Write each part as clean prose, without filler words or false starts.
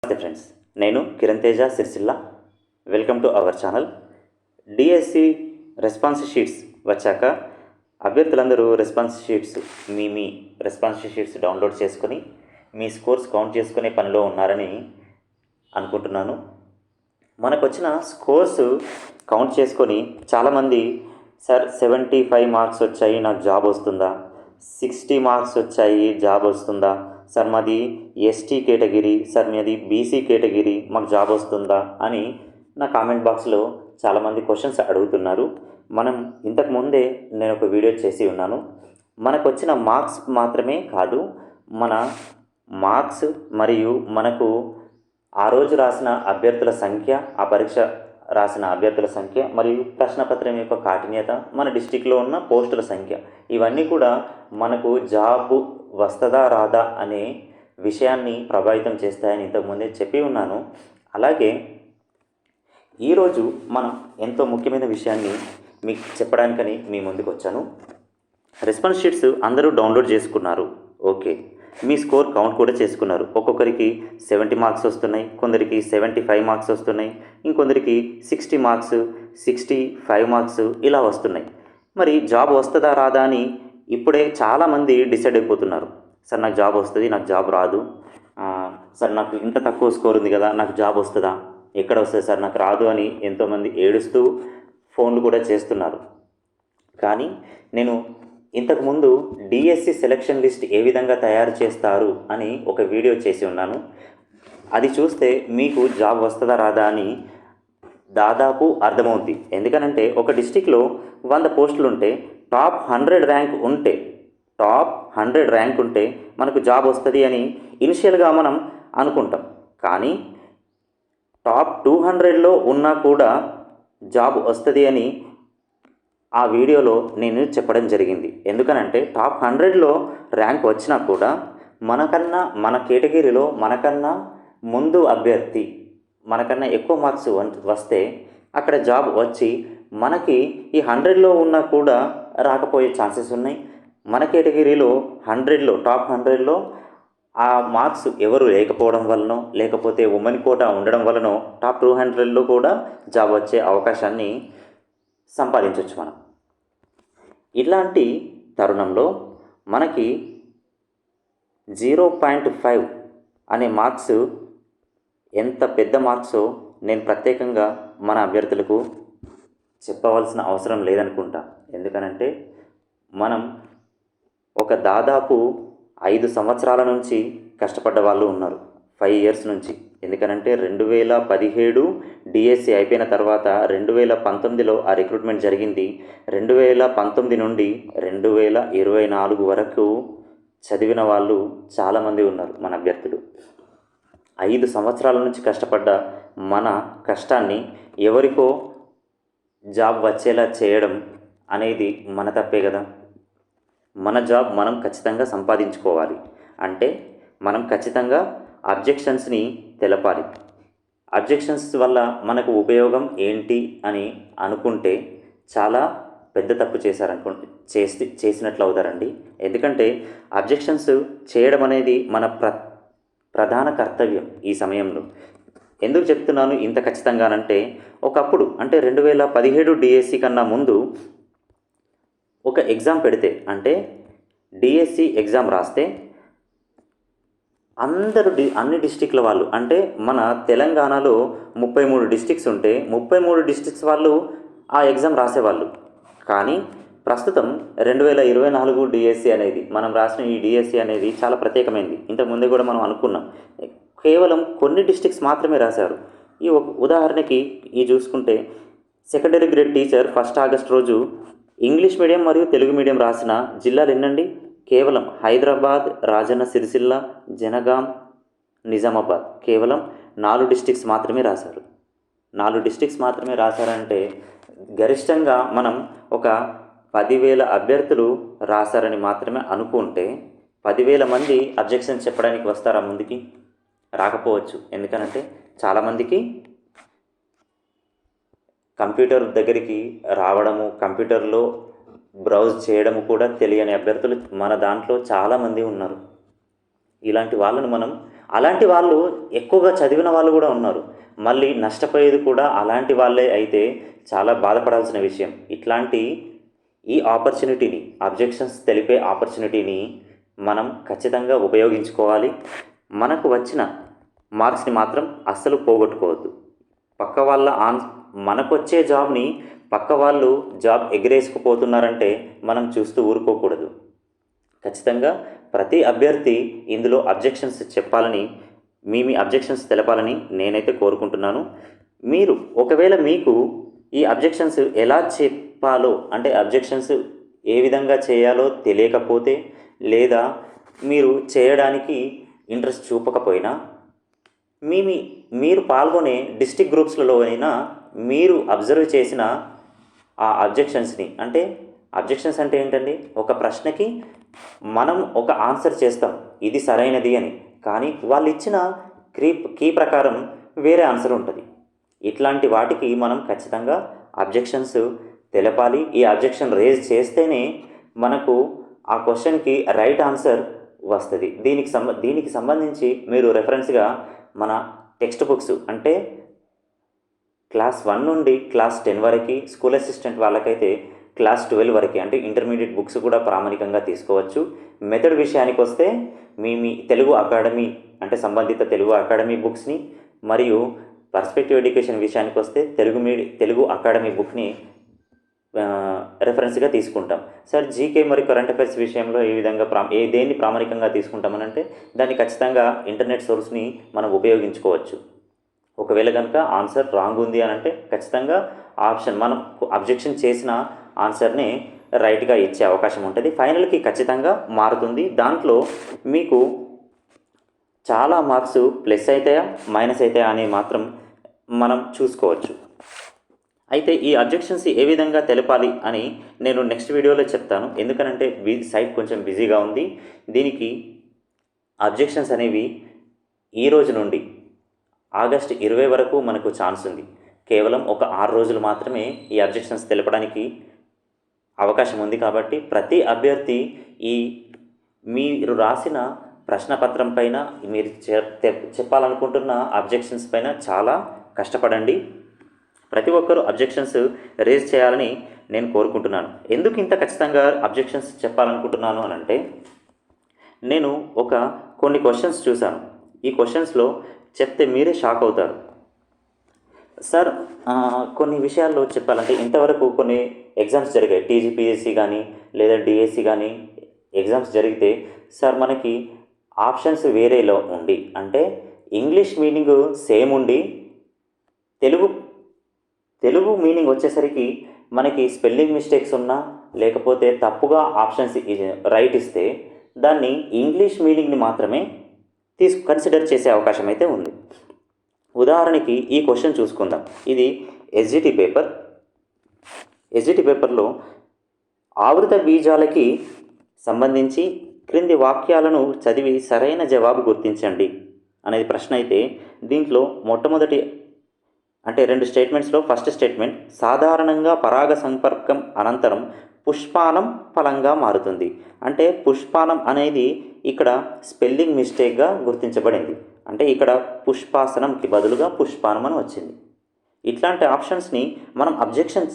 నమస్తే ఫ్రెండ్స్, నేను Kiran Teja Sircilla. Welcome to our channel. DSC response sheets వచ్చాక అభ్యర్థులందరూ మీ రెస్పాన్స్ షీట్స్ డౌన్లోడ్ చేసుకొని మీ స్కోర్స్ కౌంట్ చేసుకునే పనిలో ఉన్నారని అనుకుంటున్నాను. మనకు వచ్చిన స్కోర్స్ కౌంట్ చేసుకొని చాలామంది సార్ 75 మార్క్స్ వచ్చాయి, నాకు జాబ్ వస్తుందా? 60 మార్క్స్ వచ్చాయి, జాబ్ వస్తుందా? సార్ మాది ఎస్టీ కేటగిరీ, సార్ మాది బీసీ కేటగిరీ, మాకు జాబ్ వస్తుందా అని నా కామెంట్ బాక్స్లో చాలామంది క్వశ్చన్స్ అడుగుతున్నారు. మనం ఇంతకుముందే నేను ఒక వీడియో చేసి ఉన్నాను. మనకు వచ్చిన మార్క్స్ మాత్రమే కాదు, మన మార్క్స్ మరియు మనకు ఆ రోజు రాసిన అభ్యర్థుల సంఖ్య, ఆ పరీక్ష రాసిన అభ్యర్థుల సంఖ్య మరియు ప్రశ్నపత్రం యొక్క కాఠిన్యత, మన డిస్టిక్లో ఉన్న పోస్టుల సంఖ్య, ఇవన్నీ కూడా మనకు జాబు వస్తుందా రాదా అనే విషయాన్ని ప్రభావితం చేస్తాయని ఇంతకుముందే చెప్పి ఉన్నాను. అలాగే ఈరోజు మనం ఎంతో ముఖ్యమైన విషయాన్ని మీకు చెప్పడానికని మీ ముందుకు వచ్చాను. రెస్పాన్స్ షీట్స్ అందరూ డౌన్లోడ్ చేసుకున్నారు, ఓకే. మీ స్కోర్ కౌంట్ కూడా చేసుకున్నారు. ఒక్కొక్కరికి 70 మార్క్స్ వస్తున్నాయి, కొందరికి 75 మార్క్స్ వస్తున్నాయి, ఇంకొందరికి 60 మార్క్స్, 65 మార్క్స్ ఇలా వస్తున్నాయి. మరి జాబ్ వస్తుందా రాదా అని ఇప్పుడే చాలామంది డిసైడ్ అయిపోతున్నారు. సార్ నాకు జాబ్ వస్తుంది, నాకు జాబ్ రాదు. సార్ నాకు ఇంత తక్కువ స్కోర్ ఉంది కదా, నాకు జాబ్ వస్తుందా? ఎక్కడ వస్తుంది సార్, నాకు రాదు అని ఎంతోమంది ఏడుస్తూ ఫోన్లు కూడా చేస్తున్నారు. కానీ నేను ఇంతకుముందు డిఎస్సి సెలక్షన్ లిస్ట్ ఏ విధంగా తయారు చేస్తారు అని ఒక వీడియో చేసి ఉన్నాను. అది చూస్తే మీకు జాబ్ వస్తుందా రాదా అని దాదాపు అర్థమవుద్ది. ఎందుకనంటే ఒక డిస్టిక్లో 100 పోస్టులు ఉంటే టాప్ 100 ర్యాంక్ ఉంటే మనకు జాబ్ వస్తుంది అని ఇనిషియల్గా మనం అనుకుంటాం. కానీ టాప్ 200లో ఉన్నా కూడా జాబ్ వస్తుంది అని ఆ వీడియోలో నేను చెప్పడం జరిగింది. ఎందుకనంటే టాప్ 100లో ర్యాంక్ వచ్చినా కూడా మన కేటగిరీలో మనకన్నా ముందు అభ్యర్థి మనకన్నా ఎక్కువ మార్క్స్ వస్తే అక్కడ జాబ్ వచ్చి మనకి ఈ 100లో ఉన్నా కూడా రాకపోయే ఛాన్సెస్ ఉన్నాయి. మన కేటగిరీలో టాప్ 100లో ఆ మార్క్స్ ఎవరు లేకపోవడం వలనో, లేకపోతే ఉమెన్ కోటా ఉండడం వలనో టాప్ 200లో కూడా జాబ్ వచ్చే అవకాశాన్ని సంపాదించవచ్చు మనం. ఇలాంటి తరుణంలో మనకి 0.5 అనే మార్క్స్ ఎంత పెద్ద మార్క్సో నేను ప్రత్యేకంగా మన అభ్యర్థులకు చెప్పవలసిన అవసరం లేదనుకుంటా. ఎందుకనంటే మనం ఒక దాదాపు 5 సంవత్సరాల నుంచి కష్టపడ్డ వాళ్ళు ఉన్నారు, 5 ఇయర్స్ నుంచి. ఎందుకనంటే 2017 డిఎస్సి అయిపోయిన తర్వాత 2019లో ఆ రిక్రూట్మెంట్ జరిగింది. 2019 నుండి 2024 వరకు చదివిన వాళ్ళు చాలామంది ఉన్నారు మన అభ్యర్థులు. 5 సంవత్సరాల నుంచి కష్టపడ్డ మన కష్టాన్ని ఎవరికో జాబ్ వచ్చేలా చేయడం అనేది మన తప్పే కదా. మన జాబ్ మనం ఖచ్చితంగా సంపాదించుకోవాలి. అంటే మనం ఖచ్చితంగా అబ్జెక్షన్స్ని తెలపాలి. అబ్జెక్షన్స్ వల్ల మనకు ఉపయోగం ఏంటి అని అనుకుంటే చాలా పెద్ద తప్పు చేసినట్లు అవుతారండి. ఎందుకంటే అబ్జెక్షన్స్ చేయడం అనేది మన ప్రధాన కర్తవ్యం ఈ సమయంలో. ఎందుకు చెప్తున్నాను ఇంత ఖచ్చితంగానంటే, ఒకప్పుడు అంటే 2017 డిఎస్సి కన్నా ముందు ఒక ఎగ్జామ్ పెడితే, అంటే డిఎస్సి ఎగ్జామ్ రాస్తే అన్ని డిస్టిక్ల వాళ్ళు, అంటే మన తెలంగాణలో 33 డిస్టిక్స్ ఉంటే 33 డిస్టిక్స్ వాళ్ళు ఆ ఎగ్జామ్ రాసేవాళ్ళు. కానీ ప్రస్తుతం 2024 డిఎస్సి అనేది, మనం రాసిన ఈ డిఎస్సి అనేది చాలా ప్రత్యేకమైనది. ఇంతకుముందే కూడా మనం అనుకున్నాం, కేవలం కొన్ని డిస్టిక్స్ మాత్రమే రాశారు. ఈ ఉదాహరణకి చూసుకుంటే సెకండరీ గ్రేడ్ టీచర్ 1 ఆగస్ట్ రోజు ఇంగ్లీష్ మీడియం మరియు తెలుగు మీడియం రాసిన జిల్లాలు ఎన్నండి? కేవలం హైదరాబాద్, రాజన్న సిరిసిల్ల, జనగాం, నిజామాబాద్, కేవలం 4 డిస్టిక్స్ మాత్రమే రాశారు. 4 డిస్టిక్స్ మాత్రమే రాశారంటే గరిష్టంగా మనం ఒక 10,000 అభ్యర్థులు రాశారని మాత్రమే అనుకుంటే 10,000 మంది అబ్జెక్షన్ చెప్పడానికి వస్తారా ముందుకి? రాకపోవచ్చు. ఎందుకనంటే చాలామందికి కంప్యూటర్ దగ్గరికి రావడము, కంప్యూటర్లో బ్రౌజ్ చేయడము కూడా తెలియని అభ్యర్థులు మన దాంట్లో చాలామంది ఉన్నారు. ఇలాంటి వాళ్ళను మనం అలాంటి వాళ్ళు ఎక్కువగా చదివిన వాళ్ళు కూడా ఉన్నారు. మళ్ళీ నష్టపోయేది కూడా అలాంటి వాళ్ళే అయితే చాలా బాధపడాల్సిన విషయం. ఇట్లాంటి ఈ ఆపర్చునిటీని, అబ్జెక్షన్స్ తెలిపే ఆపర్చునిటీని మనం ఖచ్చితంగా ఉపయోగించుకోవాలి. మనకు వచ్చిన మార్క్స్ని మాత్రం అస్సలు పోగొట్టుకోవద్దు. పక్క వాళ్ళ మనకొచ్చే జాబ్ని పక్క వాళ్ళు జాబ్ ఎగిరేసుకుపోతున్నారంటే మనం చూస్తూ ఊరుకోకూడదు. ఖచ్చితంగా ప్రతి అభ్యర్థి ఇందులో అబ్జెక్షన్స్ చెప్పాలని, మీ అబ్జెక్షన్స్ తెలపాలని నేనైతే కోరుకుంటున్నాను. మీరు ఒకవేళ మీకు ఈ అబ్జెక్షన్స్ ఎలా చెప్పాలో, అంటే అబ్జెక్షన్స్ ఏ విధంగా చేయాలో తెలియకపోతే, లేదా మీరు చేయడానికి ఇంట్రెస్ట్ చూపకపోయినా, మీరు పాల్గొనే డిస్ట్రిక్ట్ గ్రూప్స్లలో అయినా మీరు అబ్జర్వ్ చేసిన ఆ అబ్జెక్షన్స్ని, అంటే అబ్జెక్షన్స్ అంటే ఏంటండి, ఒక ప్రశ్నకి మనం ఒక ఆన్సర్ చేస్తాం ఇది సరైనది అని, కానీ వాళ్ళు ఇచ్చిన కీ ప్రకారం వేరే ఆన్సర్ ఉంటుంది. ఇట్లాంటి వాటికి మనం ఖచ్చితంగా అబ్జెక్షన్స్ తెలపాలి. ఈ అబ్జెక్షన్ రేజ్ చేస్తేనే మనకు ఆ క్వశ్చన్కి రైట్ ఆన్సర్ వస్తుంది. దీనికి సంబంధించి మీరు రెఫరెన్స్గా మన టెక్స్ట్ బుక్స్, అంటే క్లాస్ 1 నుండి క్లాస్ 10 వరకు, స్కూల్ అసిస్టెంట్ వాళ్ళకైతే క్లాస్ 12 వరకు, అంటే ఇంటర్మీడియట్ బుక్స్ కూడా ప్రామాణికంగా తీసుకోవచ్చు. మెథడ్ విషయానికి వస్తే మీ తెలుగు అకాడమీ, అంటే సంబంధిత తెలుగు అకాడమీ బుక్స్ని, మరియు పర్స్పెక్టివ్ ఎడ్యుకేషన్ విషయానికి వస్తే తెలుగు అకాడమీ బుక్ని రెఫరెన్స్గా తీసుకుంటాం. సార్ జీకే మరియు కరెంట్ అఫైర్స్ విషయంలో ఏ విధంగా దేన్ని ప్రామాణికంగా తీసుకుంటామనంటే, దాన్ని ఖచ్చితంగా ఇంటర్నెట్ సోర్స్ని మనం ఉపయోగించుకోవచ్చు. ఒకవేళ కనుక ఆన్సర్ రాంగ్ ఉంది అని అంటే ఖచ్చితంగా ఆప్షన్, మనం అబ్జెక్షన్ చేసిన ఆన్సర్ని రైట్గా ఇచ్చే అవకాశం ఉంటుంది. ఫైనల్కి ఖచ్చితంగా మారుతుంది. దాంట్లో మీకు చాలా మార్క్స్ ప్లస్ అవుతాయా మైనస్ అవుతాయా అని మాత్రం మనం చూసుకోవచ్చు. అయితే ఈ అబ్జెక్షన్స్ ఏ విధంగా తెలపాలి అని నేను నెక్స్ట్ వీడియోలో చెప్తాను. ఎందుకనంటే సైట్ కొంచెం బిజీగా ఉంది. దీనికి అబ్జెక్షన్స్ అనేవి ఈ రోజు నుండి ఆగస్ట్ 20 వరకు మనకు ఛాన్స్ ఉంది. కేవలం ఒక 6 రోజులు మాత్రమే ఈ అబ్జెక్షన్స్ తెలపడానికి అవకాశం ఉంది. కాబట్టి ప్రతి అభ్యర్థి మీరు రాసిన ప్రశ్నపత్రం పైన, మీరు చెప్పాలనుకుంటున్న అబ్జెక్షన్స్ పైన చాలా కష్టపడండి. ప్రతి ఒక్కరూ అబ్జెక్షన్స్ రేజ్ చేయాలని నేను కోరుకుంటున్నాను. ఎందుకు ఇంత ఖచ్చితంగా అబ్జెక్షన్స్ చెప్పాలనుకుంటున్నాను అని అంటే, నేను కొన్ని క్వశ్చన్స్ చూశాను. ఈ క్వశ్చన్స్లో చెప్తే మీరే షాక్ అవుతారు. సార్ కొన్ని విషయాల్లో చెప్పాలంటే, ఇంతవరకు కొన్ని ఎగ్జామ్స్ జరిగాయి, టీజీపీఎస్సీ కానీ లేదా డిఎస్సి కానీ ఎగ్జామ్స్ జరిగితే, సార్ మనకి ఆప్షన్స్ వేరేలో ఉండి, అంటే ఇంగ్లీష్ మీనింగ్ సేమ్ ఉండి తెలుగు మీనింగ్ వచ్చేసరికి మనకి స్పెల్లింగ్ మిస్టేక్స్ ఉన్నా, లేకపోతే తప్పుగా ఆప్షన్స్ రైట్ ఇస్తే, దాన్ని ఇంగ్లీష్ మీనింగ్ని మాత్రమే కన్సిడర్ చేసే అవకాశం అయితే ఉంది. ఉదాహరణకి ఈ క్వశ్చన్ చూసుకుందాం. ఇది ఎస్జిటి పేపర్లో ఆవృత బీజాలకి సంబంధించి క్రింది వాక్యాలను చదివి సరైన జవాబు గుర్తించండి అనేది ప్రశ్న అయితే, దీంట్లో మొట్టమొదటి అంటే 2 స్టేట్మెంట్స్లో ఫస్ట్ స్టేట్మెంట్, సాధారణంగా పరాగ సంపర్కం అనంతరం పుష్పానం ఫలంగా మారుతుంది. అంటే పుష్పానం అనేది ఇక్కడ స్పెల్లింగ్ మిస్టేక్గా గుర్తించబడింది. అంటే ఇక్కడ పుష్పాసనంకి బదులుగా పుష్పానం అని వచ్చింది. ఇట్లాంటి ఆప్షన్స్ని మనం అబ్జెక్షన్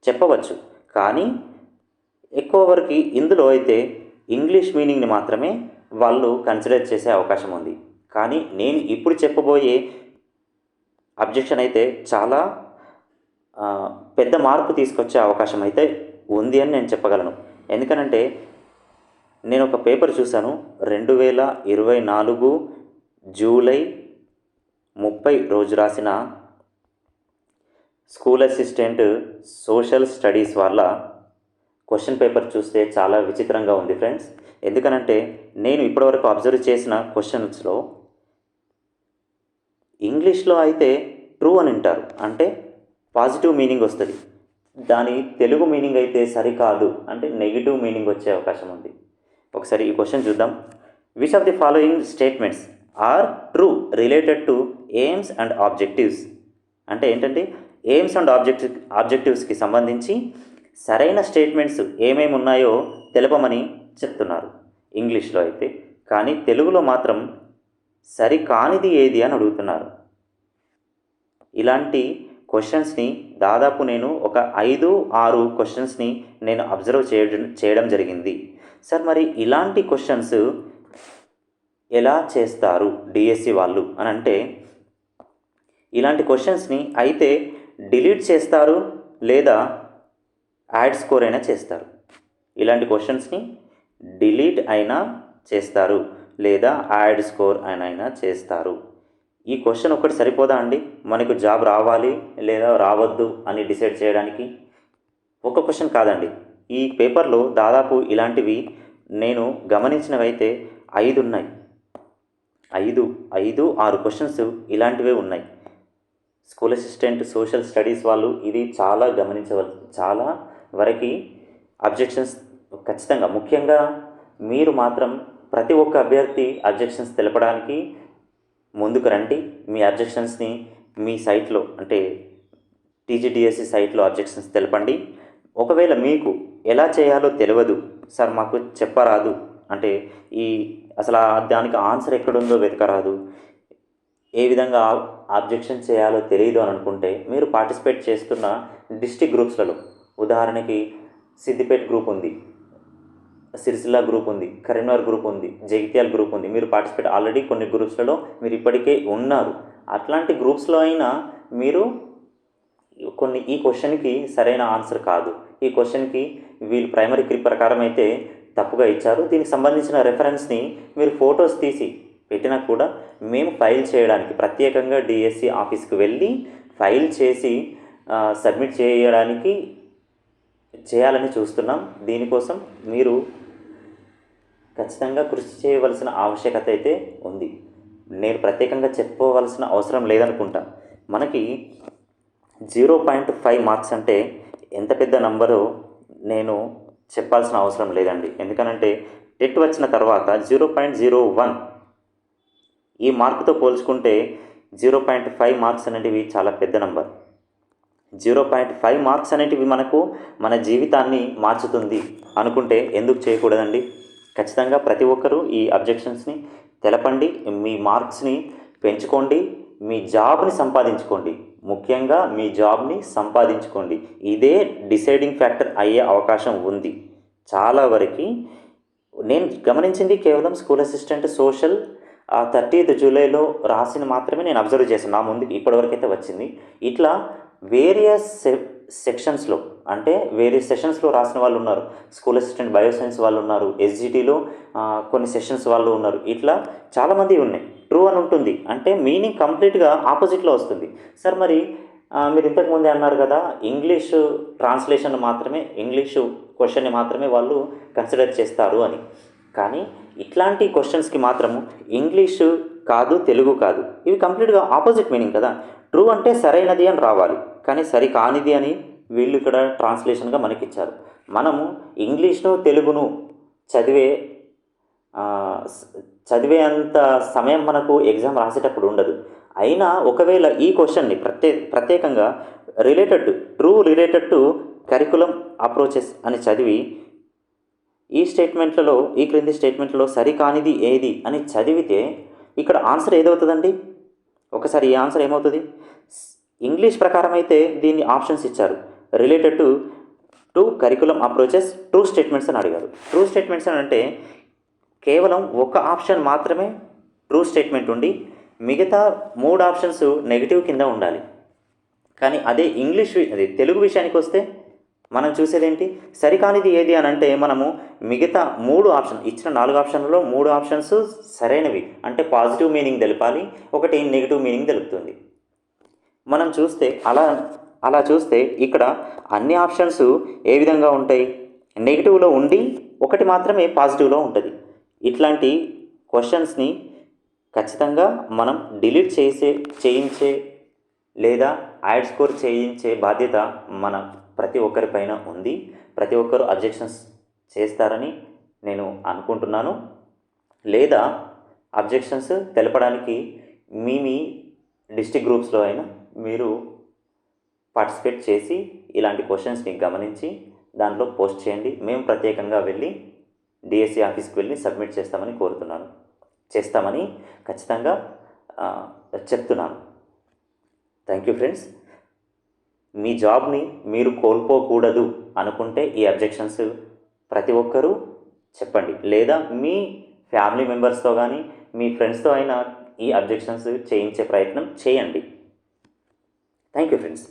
చెప్పవచ్చు, కానీ ఎక్కువ వరకు ఇందులో అయితే ఇంగ్లీష్ మీనింగ్ని మాత్రమే వాళ్ళు కన్సిడర్ చేసే అవకాశం ఉంది. కానీ నేను ఇప్పుడు చెప్పబోయే అబ్జెక్షన్ అయితే చాలా పెద్ద మార్పు తీసుకొచ్చే అవకాశం అయితే ఉంది అని నేను చెప్పగలను. ఎందుకనంటే నేను ఒక పేపర్ చూశాను, 2024 జూలై 30 రోజు రాసిన స్కూల్ అసిస్టెంట్ సోషల్ స్టడీస్ వాళ్ళ క్వశ్చన్ పేపర్ చూస్తే చాలా విచిత్రంగా ఉంది ఫ్రెండ్స్. ఎందుకనంటే నేను ఇప్పటివరకు అబ్జర్వ్ చేసిన క్వశ్చన్స్లో ఇంగ్లీష్లో అయితే ట్రూ అని అంటారు, అంటే పాజిటివ్ మీనింగ్ వస్తుంది. దాని తెలుగు మీనింగ్ అయితే సరికాదు, అంటే నెగిటివ్ మీనింగ్ వచ్చే అవకాశం ఉంది. ఒకసారి ఈ క్వశ్చన్ చూద్దాం. Which of the following statements are true related to aims and objectives? అంటే ఏంటంటే ఎయిమ్స్ అండ్ ఆబ్జెక్టివ్స్కి సంబంధించి సరైన స్టేట్మెంట్స్ ఏమేమి ఉన్నాయో తెలపమని చెప్తున్నారు ఇంగ్లీష్లో అయితే. కానీ తెలుగులో మాత్రం సరికానిది ఏది అని అడుగుతున్నారు. ఇలాంటి క్వశ్చన్స్ని దాదాపు నేను ఒక 5-6 క్వశ్చన్స్ని నేను అబ్జర్వ్ చేయడం జరిగింది. సార్ మరి ఇలాంటి క్వశ్చన్స్ ఎలా చేస్తారు డిఎస్సి వాళ్ళు అని అంటే, ఇలాంటి క్వశ్చన్స్ని అయితే డిలీట్ చేస్తారు లేదా యాడ్ స్కోర్ అయినా చేస్తారు. ఇలాంటి క్వశ్చన్స్ని డిలీట్ అయినా చేస్తారు లేదా యాడ్ స్కోర్ అయినా చేస్తారు. ఈ క్వశ్చన్ ఒకటి సరిపోదా అండి మనకు జాబ్ రావాలి లేదా రావద్దు అని డిసైడ్ చేయడానికి? ఒక క్వశ్చన్ కాదండి, ఈ పేపర్లో దాదాపు ఇలాంటివి నేను గమనించినవైతే 5 ఉన్నాయి. 6 క్వశ్చన్స్ ఇలాంటివే ఉన్నాయి. స్కూల్ అసిస్టెంట్, సోషల్ స్టడీస్ వాళ్ళు ఇది చాలా వరకు అబ్జెక్షన్స్ ఖచ్చితంగా, ముఖ్యంగా మీరు మాత్రం ప్రతి ఒక్క అభ్యర్థి అబ్జెక్షన్స్ తెలపడానికి ముందుకు రండి. మీ అబ్జెక్షన్స్ని మీ సైట్లో అంటే టీజీడిఎస్సి సైట్లో అబ్జెక్షన్స్ తెలపండి. ఒకవేళ మీకు ఎలా చేయాలో తెలియదు సార్, మాకు చెప్పరాదు అంటే అసలు దానికి ఆన్సర్ ఎక్కడుందో వెతకరాదు, ఏ విధంగా అబ్జెక్షన్ చేయాలో తెలియదు అని అనుకుంటే, మీరు పార్టిసిపేట్ చేస్తున్న డిస్ట్రిక్ట్ గ్రూప్స్లలో, ఉదాహరణకి సిద్దిపేట గ్రూప్ ఉంది, సిరిసిల్ల గ్రూప్ ఉంది, కరీంనగర్ గ్రూప్ ఉంది, జగిత్యాల గ్రూప్ ఉంది. మీరు పార్టిసిపేట్ ఆల్రెడీ కొన్ని గ్రూప్స్లలో మీరు ఇప్పటికే ఉన్నారు. అట్లాంటి గ్రూప్స్లో అయినా మీరు ఈ క్వశ్చన్కి సరైన ఆన్సర్ కాదు, ఈ క్వశ్చన్కి వీళ్ళు ప్రైమరీ కీ ప్రకారం అయితే తప్పుగా ఇచ్చారు, దీనికి సంబంధించిన రెఫరెన్స్ని మీరు ఫొటోస్ తీసి పెట్టినా కూడా మేము ఫైల్ చేయడానికి ప్రత్యేకంగా డిఎస్సి ఆఫీస్కి వెళ్ళి ఫైల్ చేసి సబ్మిట్ చేయాలని చూస్తున్నాం. దీనికోసం మీరు ఖచ్చితంగా కృషి చేయవలసిన ఆవశ్యకత అయితే ఉంది. నేను ప్రత్యేకంగా చెప్పవలసిన అవసరం లేదనుకుంటా. మనకి 0.5 మార్క్స్ అంటే ఎంత పెద్ద నంబరో నేను చెప్పాల్సిన అవసరం లేదండి. ఎందుకనంటే టెట్ వచ్చిన తర్వాత 0.01 ఈ మార్కుతో పోల్చుకుంటే 0.5 మార్క్స్ అనేటివి చాలా పెద్ద నంబర్. 0.5 మార్క్స్ అనేటివి మన జీవితాన్ని మార్చుతుంది అనుకుంటే ఎందుకు చేయకూడదండి? ఖచ్చితంగా ప్రతి ఒక్కరూ ఈ అబ్జెక్షన్స్ని తెలపండి, మీ మార్క్స్ని పెంచుకోండి, మీ జాబ్ని సంపాదించుకోండి. ముఖ్యంగా మీ జాబ్ని సంపాదించుకోండి. ఇదే డిసైడింగ్ ఫ్యాక్టర్ అయ్యే అవకాశం ఉంది. చాలా వరకు నేను గమనించింది కేవలం స్కూల్ అసిస్టెంట్, సోషల్ 30th జూలైలో రాసిన మాత్రమే నేను అబ్జర్వ్ చేశాను. నా ముందుకు ఇప్పటివరకు అయితే వచ్చింది. ఇట్లా వేరియస్ సెక్షన్స్లో అంటే వేరియస్ సెషన్స్లో రాసిన వాళ్ళు ఉన్నారు. స్కూల్ అసిస్టెంట్ బయోసైన్స్ వాళ్ళు ఉన్నారు, ఎస్జిటిలో కొన్ని సెషన్స్ వాళ్ళు ఉన్నారు. ఇట్లా చాలామంది ఉన్నాయి. ట్రూ అని ఉంటుంది అంటే మీనింగ్ కంప్లీట్గా ఆపోజిట్లో వస్తుంది. సార్ మరి మీరు ఇంతకుముందే అన్నారు కదా, ఇంగ్లీషు ట్రాన్స్లేషన్ మాత్రమే, ఇంగ్లీషు క్వశ్చన్ని మాత్రమే వాళ్ళు కన్సిడర్ చేస్తారు అని. కానీ ఇట్లాంటి క్వశ్చన్స్కి మాత్రము ఇంగ్లీషు కాదు, తెలుగు కాదు, ఇవి కంప్లీట్గా ఆపోజిట్ మీనింగ్ కదా. ట్రూ అంటే సరైనది అని రావాలి, కానీ సరికానిది అని వీళ్ళు ఇక్కడ ట్రాన్స్లేషన్గా మనకిచ్చారు. మనము ఇంగ్లీష్ను తెలుగును చదివే అంత సమయం మనకు ఎగ్జామ్ రాసేటప్పుడు ఉండదు. అయినా ఒకవేళ ఈ క్వశ్చన్ని ప్రత్యేకంగా రిలేటెడ్ టు కరికులం అప్రోచెస్ అని చదివి ఈ క్రింది స్టేట్మెంట్లలో సరికానిది ఏది అని చదివితే ఇక్కడ ఆన్సర్ ఏదవుతుందండి? ఒకసారి ఈ ఆన్సర్ ఏమవుతుంది? ఇంగ్లీష్ ప్రకారం అయితే దీన్ని ఆప్షన్స్ ఇచ్చారు. Related to curriculum approaches true statements అని అడిగారు. ట్రూ స్టేట్మెంట్స్ అని అంటే కేవలం ఒక ఆప్షన్ మాత్రమే ట్రూ స్టేట్మెంట్ ఉండి మిగతా 3 ఆప్షన్స్ నెగిటివ్ కింద ఉండాలి. కానీ అదే తెలుగు విషయానికి వస్తే మనం చూసేదేంటి? సరికానిది ఏది అని అంటే మనము మిగతా 3 ఆప్షన్ ఇచ్చిన 4 ఆప్షన్లలో 3 ఆప్షన్స్ సరైనవి అంటే పాజిటివ్ మీనింగ్ తెలపాలి, ఒకటి నెగిటివ్ మీనింగ్ తెలుపుతుంది. మనం చూస్తే అలా చూస్తే ఇక్కడ అన్ని ఆప్షన్స్ ఏ విధంగా ఉంటాయి? నెగిటివ్లో ఉండి ఒకటి మాత్రమే పాజిటివ్లో ఉంటుంది. ఇట్లాంటి క్వశ్చన్స్ని ఖచ్చితంగా మనం డిలీట్ చేయించే లేదా యాడ్ స్కోర్ చేయించే బాధ్యత మన ప్రతి ఒక్కరిపైన ఉంది. ప్రతి ఒక్కరు అబ్జెక్షన్స్ చేస్తారని నేను అనుకుంటున్నాను. లేదా అబ్జెక్షన్స్ తెలపడానికి మీ డిస్ట్రిక్ట్ గ్రూప్స్లో అయినా మీరు పార్టిసిపేట్ చేసి ఇలాంటి క్వశ్చన్స్ని గమనించి దాంట్లో పోస్ట్ చేయండి. మేము ప్రత్యేకంగా వెళ్ళి డిఎస్సి ఆఫీస్కి వెళ్ళి సబ్మిట్ చేస్తామని కోరుతున్నాను. చేస్తామని ఖచ్చితంగా చెప్తున్నాను. Thank you friends. మీ జాబ్ని మీరు కోల్పోకూడదు అనుకుంటే ఈ అబ్జెక్షన్స్ ప్రతి ఒక్కరూ చెప్పండి, లేదా మీ ఫ్యామిలీ మెంబర్స్తో కానీ మీ ఫ్రెండ్స్తో అయినా ఈ అబ్జెక్షన్స్ చేయించే ప్రయత్నం చేయండి. Thank you friends.